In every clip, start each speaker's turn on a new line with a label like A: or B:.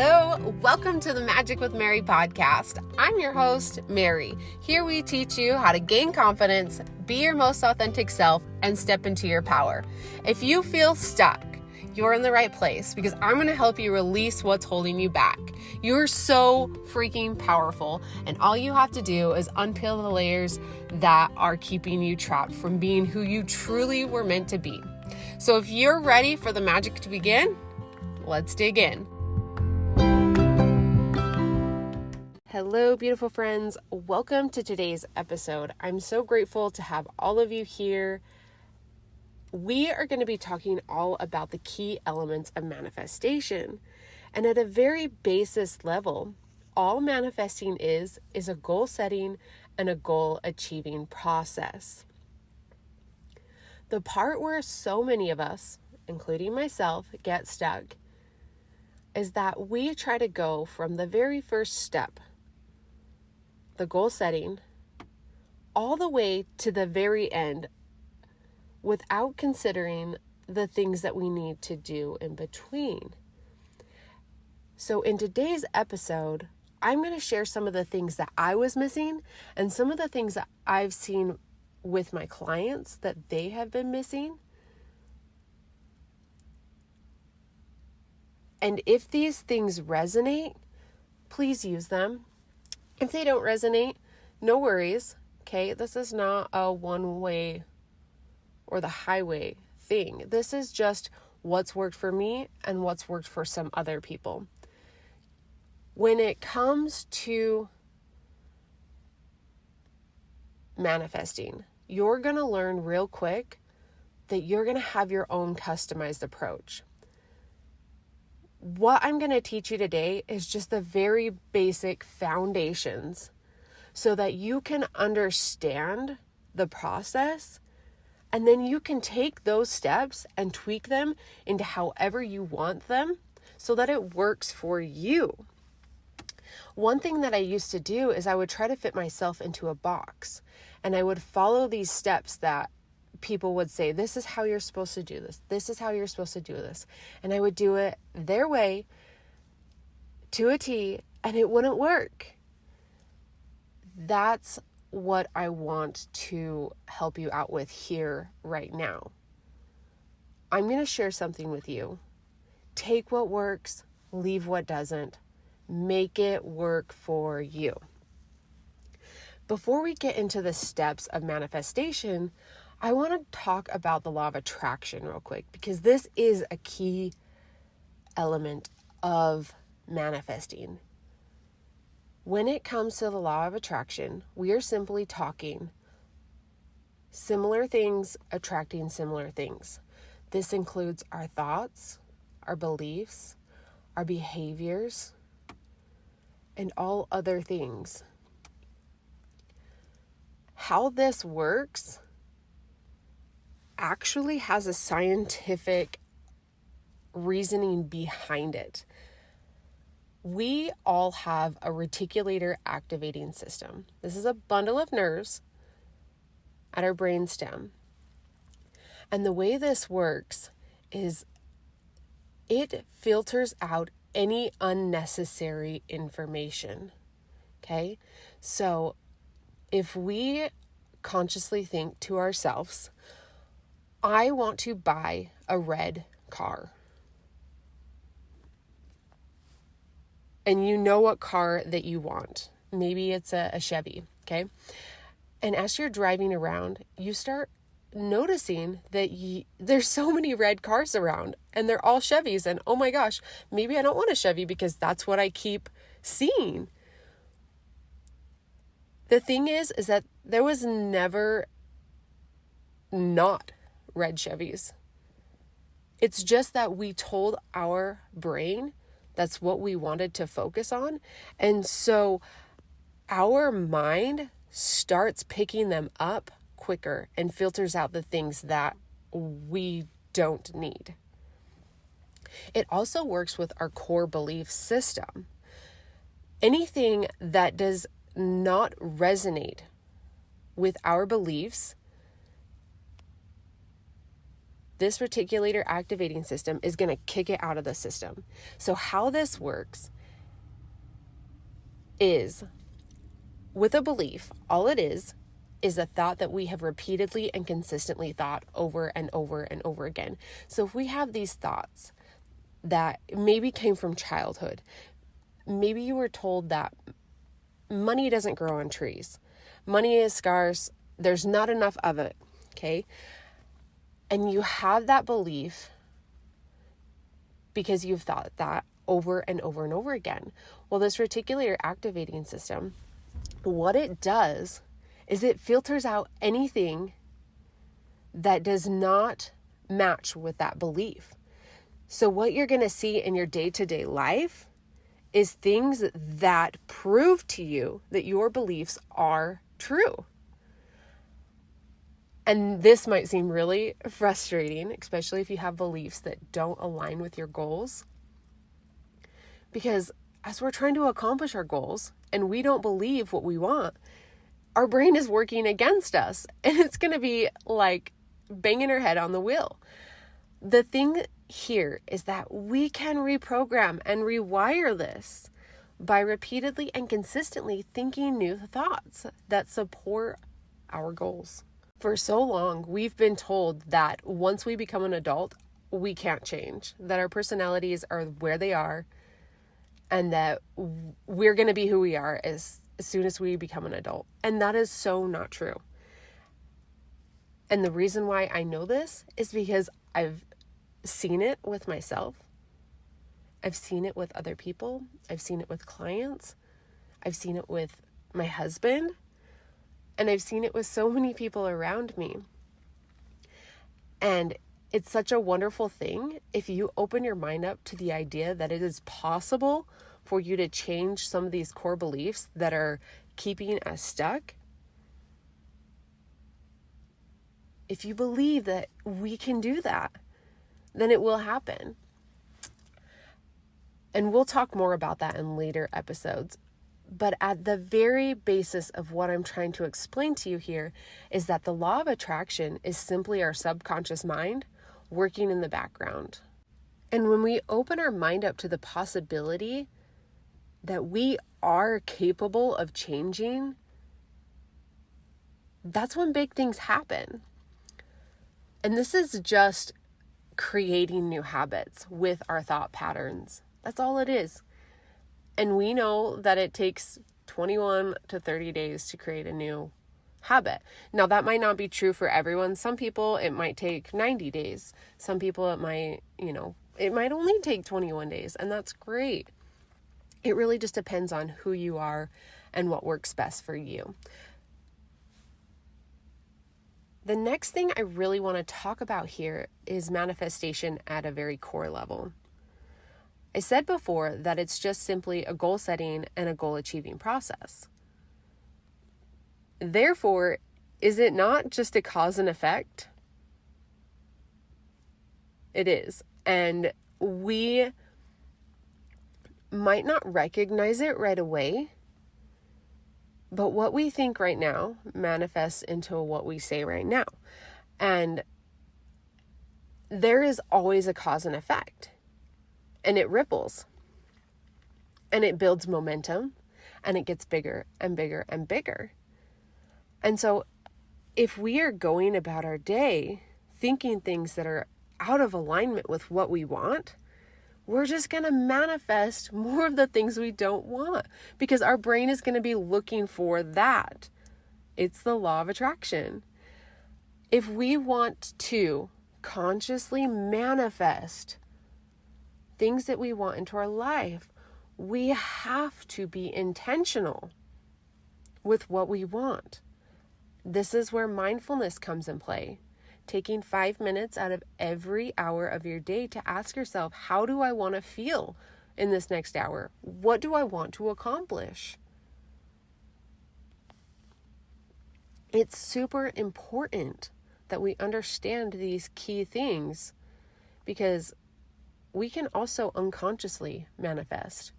A: Hello, welcome to the Magic with Mary podcast. I'm your host, Mary. Here we teach you how to gain confidence, be your most authentic self, and step into your power. If you feel stuck, you're in the right place because I'm going to help you release what's holding you back. You're so freaking powerful, and all you have to do is unpeel the layers that are keeping you trapped from being who you truly were meant to be. So if you're ready for the magic to begin, let's dig in. Hello, beautiful friends. Welcome to today's episode. I'm so grateful to have all of you here. We are going to be talking all about the key elements of manifestation. And at a very basis level, all manifesting is a goal setting and a goal achieving process. The part where so many of us, including myself, get stuck is that we try to go from the very first step, the goal setting, all the way to the very end without considering the things that we need to do in between. So in today's episode, I'm going to share some of the things that I was missing and some of the things that I've seen with my clients that they have been missing. And if these things resonate, please use them. If they don't resonate, no worries, okay? This is not a one-way or the highway thing. This is just what's worked for me and what's worked for some other people. When it comes to manifesting, you're going to learn real quick that you're going to have your own customized approach. What I'm going to teach you today is just the very basic foundations so that you can understand the process, and then you can take those steps and tweak them into however you want them so that it works for you. One thing that I used to do is I would try to fit myself into a box, and I would follow these steps that people would say, this is how you're supposed to do this. This is how you're supposed to do this. And I would do it their way to a T, and it wouldn't work. That's what I want to help you out with here right now. I'm going to share something with you. Take what works, leave what doesn't. Make it work for you. Before we get into the steps of manifestation, I want to talk about the law of attraction real quick, because this is a key element of manifesting. When it comes to the law of attraction, we are simply talking similar things attracting similar things. This includes our thoughts, our beliefs, our behaviors, and all other things. How this works actually has a scientific reasoning behind it. We all have a reticular activating system. This is a bundle of nerves at our brainstem. And the way this works is it filters out any unnecessary information. Okay? So if we consciously think to ourselves, I want to buy a red car. And you know what car that you want. Maybe it's a Chevy, okay? And as you're driving around, you start noticing that there's so many red cars around, and they're all Chevys. And oh my gosh, maybe I don't want a Chevy because that's what I keep seeing. The thing is that there was never not red Chevys. It's just that we told our brain that's what we wanted to focus on. And so our mind starts picking them up quicker and filters out the things that we don't need. It also works with our core belief system. Anything that does not resonate with our beliefs, this reticular activating system is going to kick it out of the system. So how this works is with a belief, all it is a thought that we have repeatedly and consistently thought over and over and over again. So if we have these thoughts that maybe came from childhood, maybe you were told that money doesn't grow on trees, money is scarce, there's not enough of it, okay? And you have that belief because you've thought that over and over and over again. Well, this reticular activating system, what it does is it filters out anything that does not match with that belief. So what you're going to see in your day-to-day life is things that prove to you that your beliefs are true. And this might seem really frustrating, especially if you have beliefs that don't align with your goals. Because as we're trying to accomplish our goals and we don't believe what we want, our brain is working against us, and it's going to be like banging our head on the wheel. The thing here is that we can reprogram and rewire this by repeatedly and consistently thinking new thoughts that support our goals. For so long, we've been told that once we become an adult, we can't change, that our personalities are where they are, and that we're going to be who we are as soon as we become an adult. And that is so not true. And the reason why I know this is because I've seen it with myself. I've seen it with other people. I've seen it with clients. I've seen it with my husband. And I've seen it with so many people around me. And it's such a wonderful thing if you open your mind up to the idea that it is possible for you to change some of these core beliefs that are keeping us stuck. If you believe that we can do that, then it will happen. And we'll talk more about that in later episodes. But at the very basis of what I'm trying to explain to you here is that the law of attraction is simply our subconscious mind working in the background. And when we open our mind up to the possibility that we are capable of changing, that's when big things happen. And this is just creating new habits with our thought patterns. That's all it is. And we know that it takes 21 to 30 days to create a new habit. Now, that might not be true for everyone. Some people, it might take 90 days. Some people, it might only take 21 days, and that's great. It really just depends on who you are and what works best for you. The next thing I really want to talk about here is manifestation at a very core level. I said before that it's just simply a goal setting and a goal achieving process. Therefore, is it not just a cause and effect? It is. And we might not recognize it right away, but what we think right now manifests into what we say right now. And there is always a cause and effect. And it ripples. And it builds momentum. And it gets bigger and bigger and bigger. And so if we are going about our day thinking things that are out of alignment with what we want, we're just going to manifest more of the things we don't want, because our brain is going to be looking for that. It's the law of attraction. If we want to consciously manifest things that we want into our life, we have to be intentional with what we want. This is where mindfulness comes in play. Taking 5 minutes out of every hour of your day to ask yourself, how do I want to feel in this next hour? What do I want to accomplish? It's super important that we understand these key things, because we can also unconsciously manifest.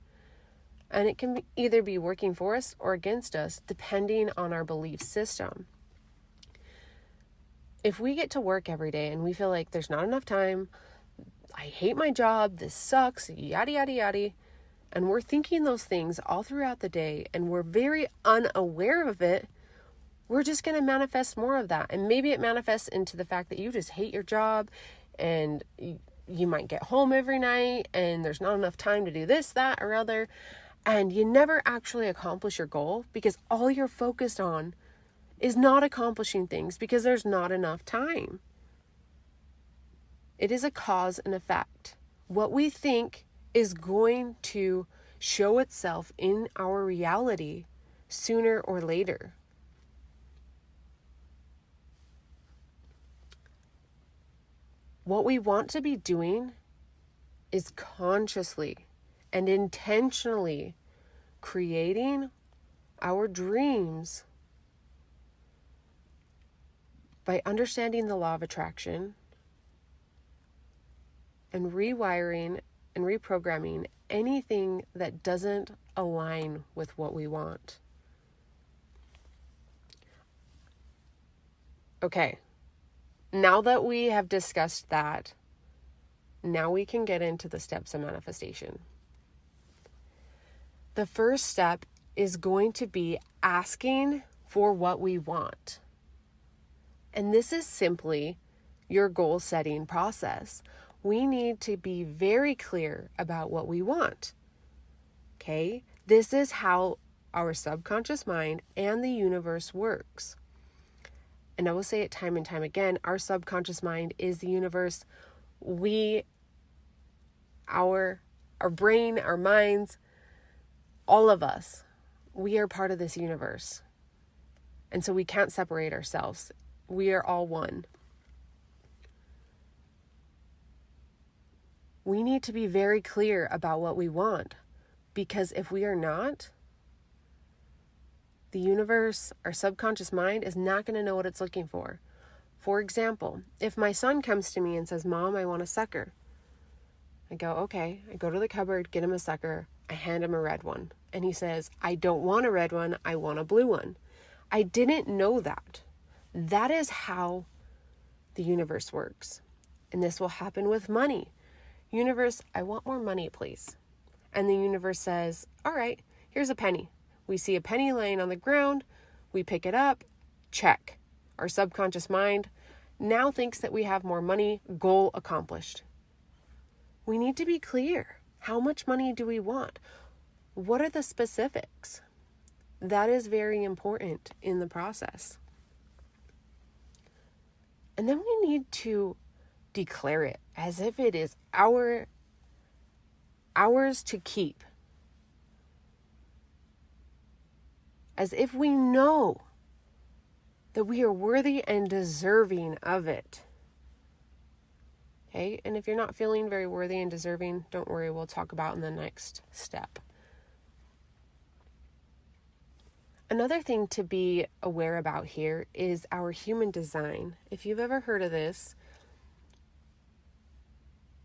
A: And it can either be working for us or against us, depending on our belief system. if we get to work every day and we feel like there's not enough time, I hate my job, this sucks, yada, yada, yada, and we're thinking those things all throughout the day and we're very unaware of it, we're just going to manifest more of that. And maybe it manifests into the fact that you just hate your job and you might get home every night and there's not enough time to do this, that, or other. And you never actually accomplish your goal because all you're focused on is not accomplishing things because there's not enough time. It is a cause and effect. What we think is going to show itself in our reality sooner or later. What we want to be doing is consciously and intentionally creating our dreams by understanding the law of attraction and rewiring and reprogramming anything that doesn't align with what we want. Okay, now that we have discussed that, now we can get into the steps of manifestation. The first step is going to be asking for what we want. And this is simply your goal setting process. We need to be very clear about what we want. Okay? This is how our subconscious mind and the universe works. And I will say it time and time again, our subconscious mind is the universe. Our brain, our minds, all of us, we are part of this universe. And so we can't separate ourselves. We are all one. We need to be very clear about what we want, because if we are not, the universe, our subconscious mind, is not going to know what it's looking for. For example, if my son comes to me and says, "Mom, I want a sucker," I go, okay. I go to the cupboard, get him a sucker. I hand him a red one. And he says, "I don't want a red one. I want a blue one." I didn't know that. That is how the universe works. And this will happen with money. Universe, I want more money, please. And the universe says, all right, here's a penny. We see a penny laying on the ground. We pick it up. Check. Our subconscious mind now thinks that we have more money. Goal accomplished. We need to be clear. How much money do we want? What are the specifics? That is very important in the process. And then we need to declare it as if it is ours to keep. As if we know that we are worthy and deserving of it. Okay, and if you're not feeling very worthy and deserving, don't worry, we'll talk about in the next step. Another thing to be aware about here is our human design. If you've ever heard of this,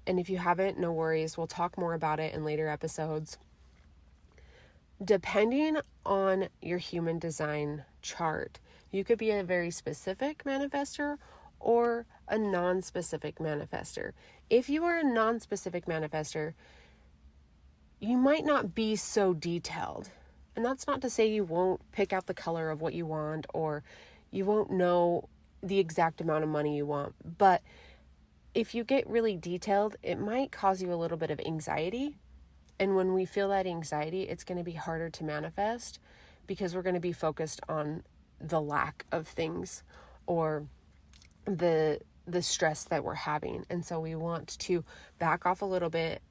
A: and if you haven't, no worries, we'll talk more about it in later episodes. Depending on your human design chart, you could be a very specific manifestor or a non-specific manifestor. If you are a non-specific manifestor, you might not be so detailed. And that's not to say you won't pick out the color of what you want or you won't know the exact amount of money you want. But if you get really detailed, it might cause you a little bit of anxiety. And when we feel that anxiety, it's going to be harder to manifest because we're going to be focused on the lack of things or the stress that we're having. And so we want to back off a little bit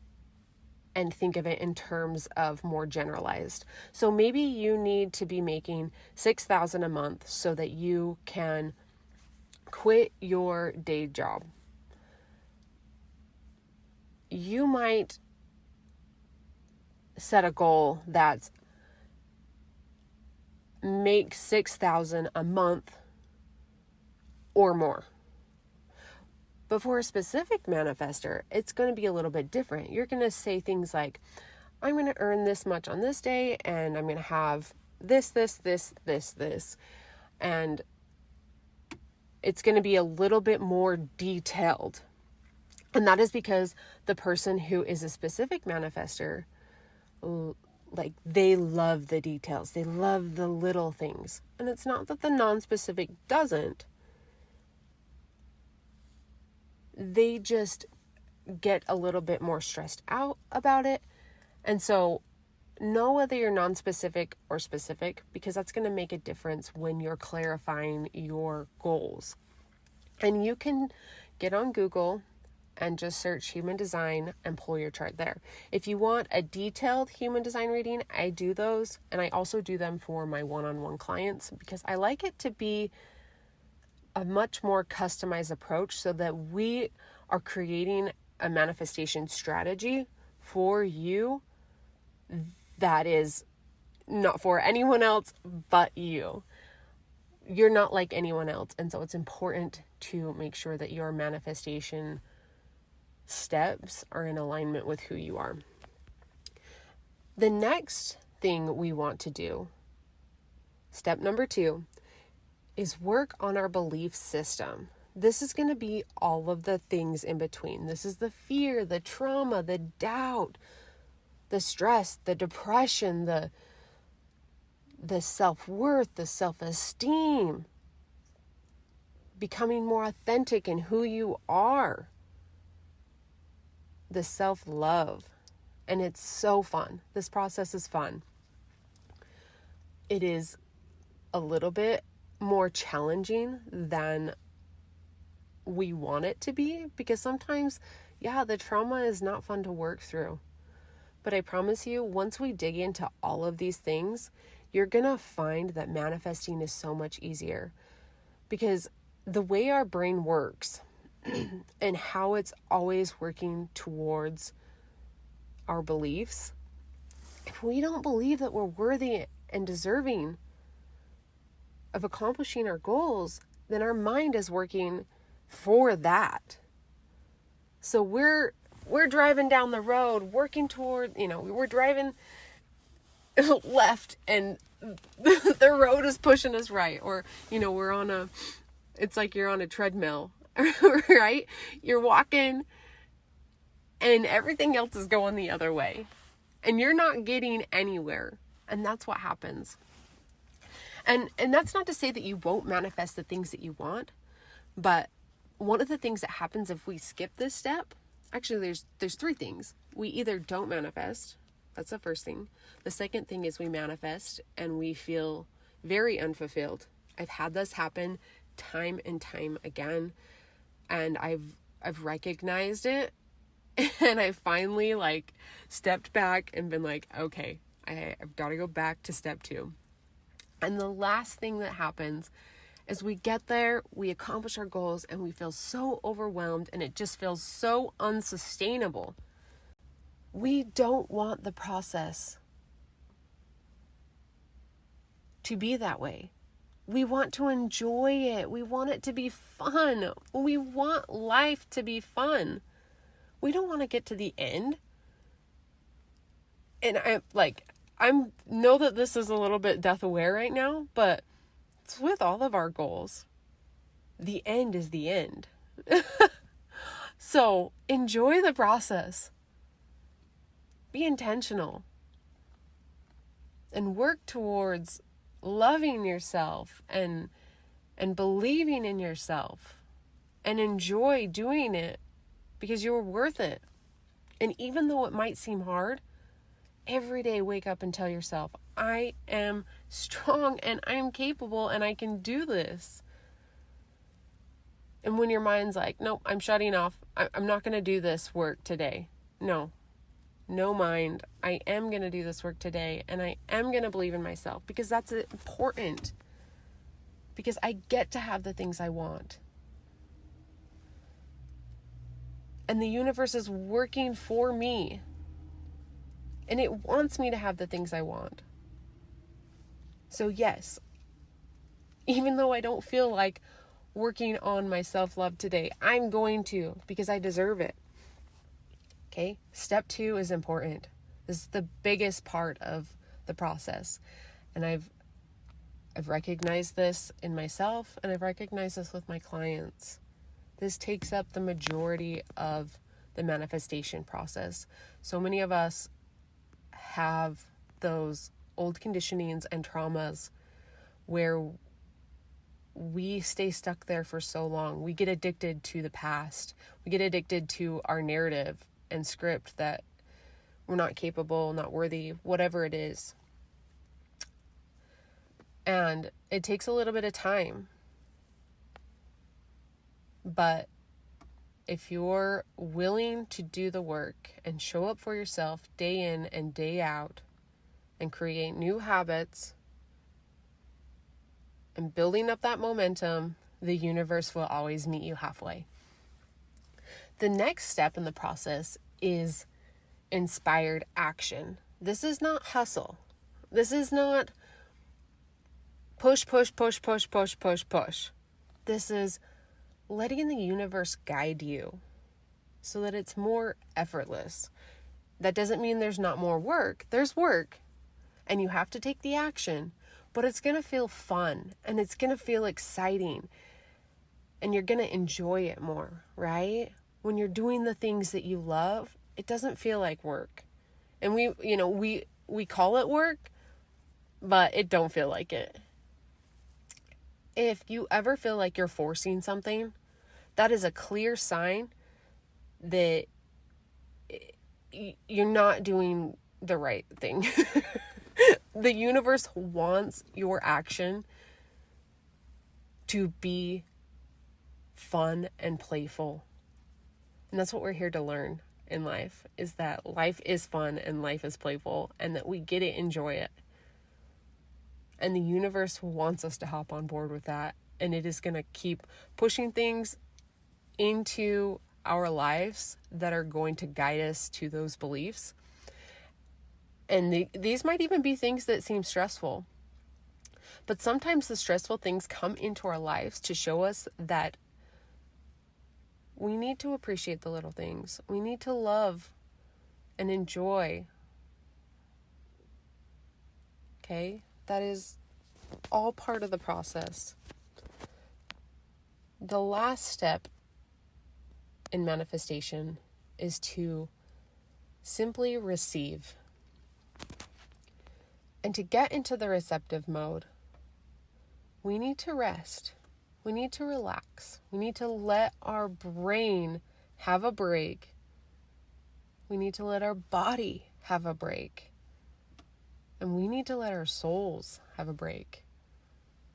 A: and think of it in terms of more generalized. So maybe you need to be making $6,000 a month so that you can quit your day job. You might set a goal that's make $6,000 a month or more. But for a specific manifestor, it's going to be a little bit different. You're going to say things like, I'm going to earn this much on this day, and I'm going to have this. And it's going to be a little bit more detailed. And that is because the person who is a specific manifester, like, they love the details. They love the little things. And it's not that the non-specific doesn't. They just get a little bit more stressed out about it. And so know whether you're non-specific or specific, because that's going to make a difference when you're clarifying your goals. And you can get on Google and just search human design and pull your chart there. If you want a detailed human design reading, I do those, and I also do them for my one-on-one clients because I like it to be a much more customized approach so that we are creating a manifestation strategy for you that is not for anyone else but you. You're not like anyone else, and so it's important to make sure that your manifestation steps are in alignment with who you are. The next thing we want to do, step number 2, is work on our belief system. This is going to be all of the things in between. This is the fear, the trauma, the doubt, the stress, the depression, the self-worth, the self-esteem, becoming more authentic in who you are, the self-love. And it's so fun. This process is fun. It is a little bit more challenging than we want it to be, because sometimes, the trauma is not fun to work through. But I promise you, once we dig into all of these things, you're going to find that manifesting is so much easier, because the way our brain works and how it's always working towards our beliefs, if we don't believe that we're worthy and deserving of accomplishing our goals, then our mind is working for that. So we're driving down the road, working toward, we're driving left and the road is pushing us right. Or, it's like you're on a treadmill, right? You're walking and everything else is going the other way and you're not getting anywhere. And that's what happens. And that's not to say that you won't manifest the things that you want, but one of the things that happens if we skip this step, actually there's 3 things. We either don't manifest. That's the first thing. The second thing is we manifest and we feel very unfulfilled. I've had this happen time and time again, and I've recognized it, and I finally stepped back and been like, okay, I've got to go back to step 2. And the last thing that happens is we get there, we accomplish our goals, and we feel so overwhelmed, and it just feels so unsustainable. We don't want the process to be that way. We want to enjoy it. We want it to be fun. We want life to be fun. We don't want to get to the end. And I know that this is a little bit death aware right now, but it's with all of our goals. The end is the end. So enjoy the process. Be intentional. And work towards loving yourself and believing in yourself. And enjoy doing it because you're worth it. And even though it might seem hard, every day wake up and tell yourself, I am strong and I am capable and I can do this. And when your mind's like, nope, I'm shutting off. I'm not going to do this work today. No mind. I am going to do this work today, and I am going to believe in myself, because that's important. Because I get to have the things I want. And the universe is working for me. And it wants me to have the things I want. So yes, even though I don't feel like working on my self-love today, I'm going to, because I deserve it. Okay? Step 2 is important. This is the biggest part of the process. And I've recognized this in myself, and I've recognized this with my clients. This takes up the majority of the manifestation process. So many of us have those old conditionings and traumas where we stay stuck there for so long. We get addicted to the past. We get addicted to our narrative and script that we're not capable, not worthy, whatever it is. And it takes a little bit of time. But if you're willing to do the work and show up for yourself day in and day out and create new habits and building up that momentum, the universe will always meet you halfway. The next step in the process is inspired action. This is not hustle. This is not push, push, push, push, push, push, push. This is letting the universe guide you so that it's more effortless. That doesn't mean there's not more work. There's work, and you have to take the action, but it's going to feel fun, and it's going to feel exciting, and you're going to enjoy it more, right? When you're doing the things that you love, it doesn't feel like work. And we call it work, but it don't feel like it. If you ever feel like you're forcing something, that is a clear sign that you're not doing the right thing. The universe wants your action to be fun and playful. And that's what we're here to learn in life, is that life is fun and life is playful, and that we get to enjoy it. And the universe wants us to hop on board with that. And it is going to keep pushing things into our lives that are going to guide us to those beliefs. And these might even be things that seem stressful. But sometimes the stressful things come into our lives to show us that we need to appreciate the little things. We need to love and enjoy. Okay? That is all part of the process. The last step in manifestation is to simply receive. And to get into the receptive mode, we need to rest. We need to relax. We need to let our brain have a break. We need to let our body have a break. And we need to let our souls have a break.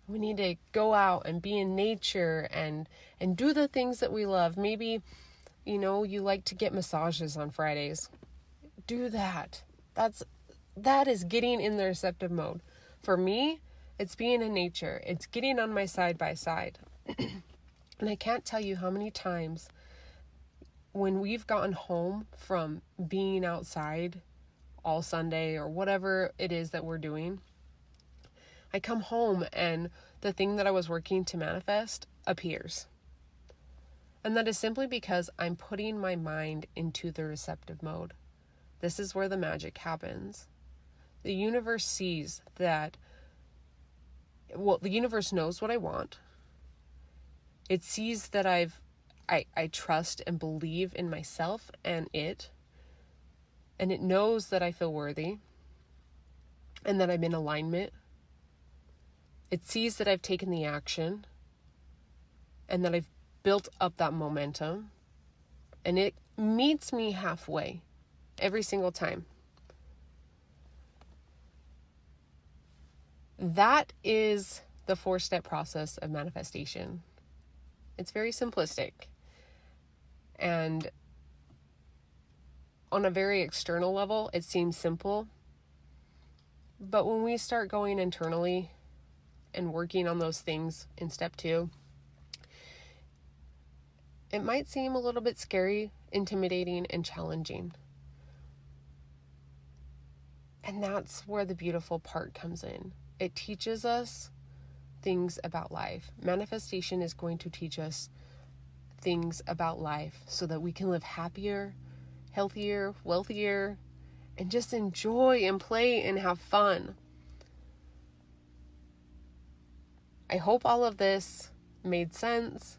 A: We need to go out and be in nature and do the things that we love. Maybe, you like to get massages on Fridays. Do that. That is getting in the receptive mode. For me, it's being in nature. It's getting on my side by side. And I can't tell you how many times when we've gotten home from being outside all Sunday or whatever it is that we're doing, I come home and the thing that I was working to manifest appears. And that is simply because I'm putting my mind into the receptive mode. This is where the magic happens. The universe sees that, the universe knows what I want. It sees that I trust and believe in myself and it knows that I feel worthy and that I'm in alignment. It sees that I've taken the action and that I've built up that momentum, and it meets me halfway every single time. That is the 4-step process of manifestation. It's very simplistic. And on a very external level, it seems simple. But when we start going internally and working on those things in step 2, it might seem a little bit scary, intimidating, and challenging. And that's where the beautiful part comes in. It teaches us things about life. Manifestation is going to teach us things about life so that we can live happier, healthier, wealthier, and just enjoy and play and have fun. I hope all of this made sense.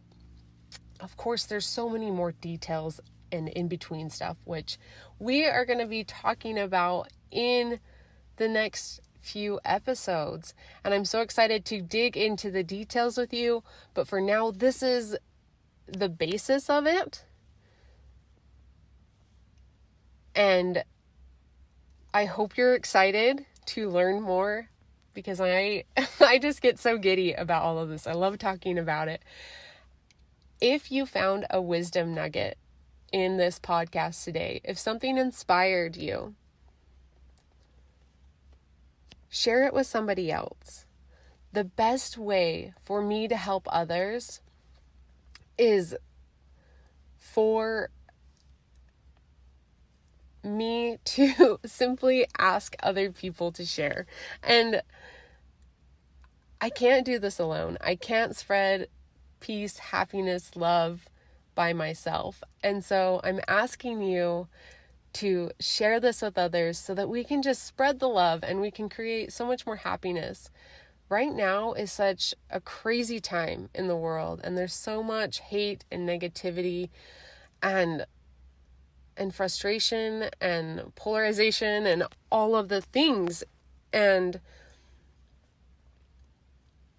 A: Of course, there's so many more details and in-between stuff, which we are going to be talking about in the next few episodes. And I'm so excited to dig into the details with you. But for now, this is the basis of it. And I hope you're excited to learn more, because I just get so giddy about all of this. I love talking about it. If you found a wisdom nugget in this podcast today, if something inspired you, share it with somebody else. The best way for me to help others is for me to simply ask other people to share. And I can't do this alone. I can't spread peace, happiness, love by myself. And so I'm asking you to share this with others so that we can just spread the love and we can create so much more happiness. Right now is such a crazy time in the world, and there's so much hate and negativity and frustration and polarization and all of the things. And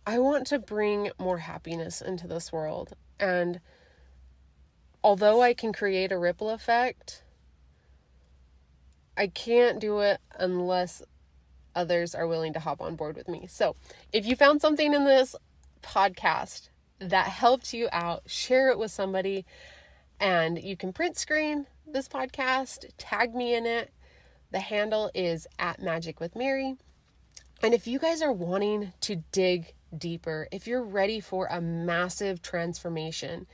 A: I want to bring more happiness into this world. And although I can create a ripple effect, I can't do it unless others are willing to hop on board with me. So if you found something in this podcast that helped you out, share it with somebody. And you can print screen this podcast, tag me in it. The handle is @MagicWithMary. And if you guys are wanting to dig deeper, if you're ready for a massive transformation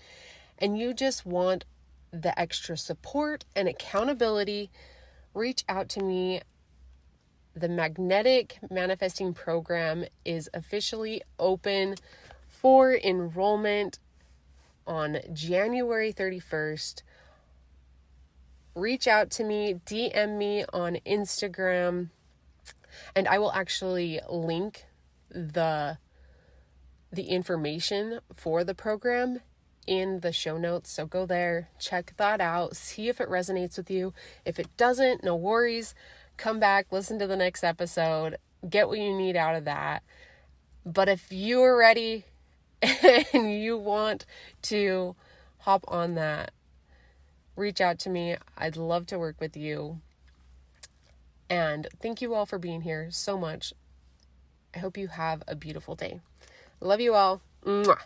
A: and you just want the extra support and accountability, reach out to me. The Magnetic Manifesting Program is officially open for enrollment on January 31st. Reach out to me, DM me on Instagram, and I will actually link the information for the program in the show notes. So go there, check that out, see if it resonates with you. If it doesn't, no worries. Come back, listen to the next episode, get what you need out of that. But if you are ready and you want to hop on that, reach out to me. I'd love to work with you. And thank you all for being here so much. I hope you have a beautiful day. Love you all. Mwah.